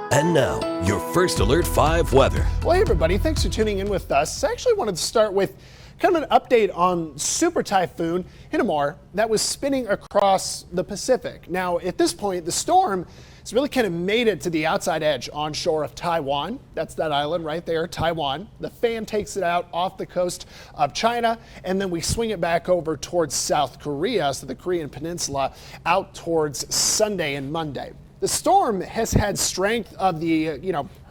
And now, your First Alert 5 weather. Well, hey everybody, thanks for tuning in with us. I actually wanted to start with kind of an update on Super Typhoon Hinnamar that was spinning across the Pacific. Now, at this point, the storm has really kind of made it to the outside edge onshore of Taiwan. That's that island right there, Taiwan. The fan takes it out off the coast of China, and then we swing it back over towards South Korea, so the Korean Peninsula, out towards Sunday and Monday. The storm has had strength of the,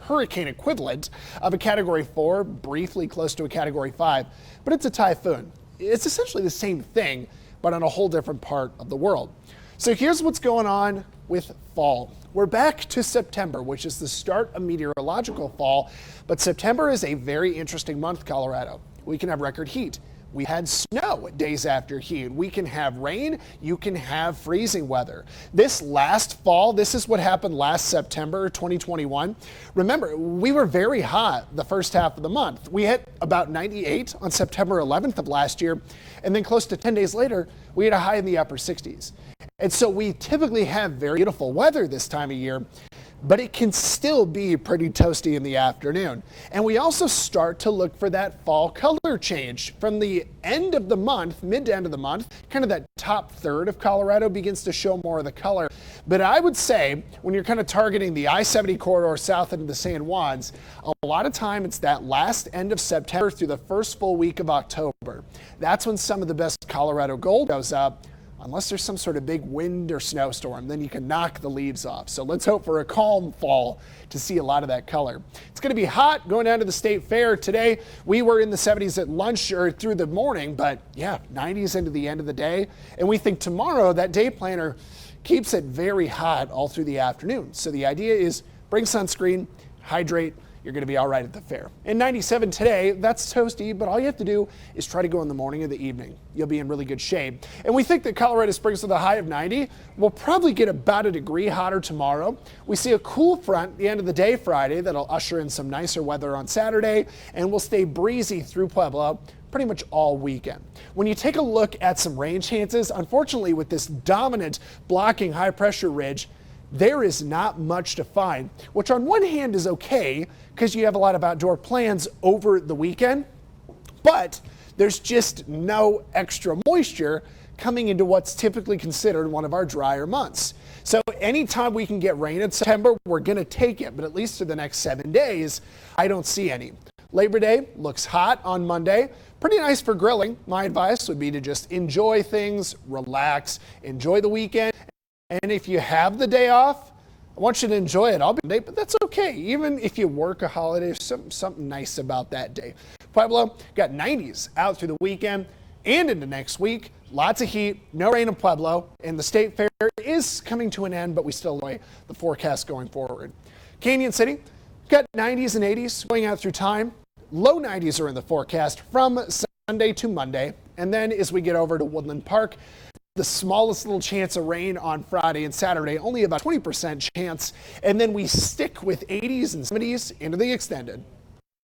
hurricane equivalent of a Category 4, briefly close to a Category 5, but it's a typhoon. It's essentially the same thing, but on a whole different part of the world. So here's what's going on with fall. We're back to September, which is the start of meteorological fall, but September is a very interesting month, Colorado. We can have record heat. We had snow days after heat. We can have rain. You can have freezing weather. This last fall, this is what happened last September 2021. Remember, we were very hot the first half of the month. We hit about 98 on September 11th of last year, and then close to 10 days later, we had a high in the upper 60s. And so we typically have very beautiful weather this time of year, but it can still be pretty toasty in the afternoon. And we also start to look for that fall color change from the end of the month, mid to end of the month, kind of that top third of Colorado begins to show more of the color. But I would say when you're kind of targeting the I-70 corridor south into the San Juans, a lot of time it's that last end of September through the first full week of October. That's when some of the best Colorado gold goes up. Unless there's some sort of big wind or snowstorm, then you can knock the leaves off. So let's hope for a calm fall to see a lot of that color. It's going to be hot going down to the state fair today. We were in the 70s at lunch or through the morning, but yeah, 90s into the end of the day. And we think tomorrow that day planner keeps it very hot all through the afternoon. So the idea is bring sunscreen, hydrate. You're going to be all right at the fair. In 97 today, that's toasty, but all you have to do is try to go in the morning or the evening. You'll be in really good shape. And we think that Colorado Springs with a high of 90 will probably get about a degree hotter tomorrow. We see a cool front at the end of the day Friday that'll usher in some nicer weather on Saturday, and will stay breezy through Pueblo pretty much all weekend. When you take a look at some rain chances, unfortunately with this dominant blocking high pressure ridge, there is not much to find, which on one hand is okay because you have a lot of outdoor plans over the weekend, but there's just no extra moisture coming into what's typically considered one of our drier months. So anytime we can get rain in September, we're going to take it, but at least for the next 7 days, I don't see any. Labor Day looks hot on Monday. Pretty nice for grilling. My advice would be to just enjoy things, relax, enjoy the weekend. And if you have the day off, I want you to enjoy it. I'll be late, but that's okay. Even if you work a holiday, something nice about that day. Pueblo got 90s out through the weekend and into next week. Lots of heat, no rain in Pueblo, and the state fair is coming to an end, but we still enjoy the forecast going forward. Canyon City got 90s and 80s going out through time. Low 90s are in the forecast from Sunday to Monday. And then as we get over to Woodland Park, the smallest little chance of rain on Friday and Saturday, only about 20% chance. And then we stick with 80s and 70s into the extended.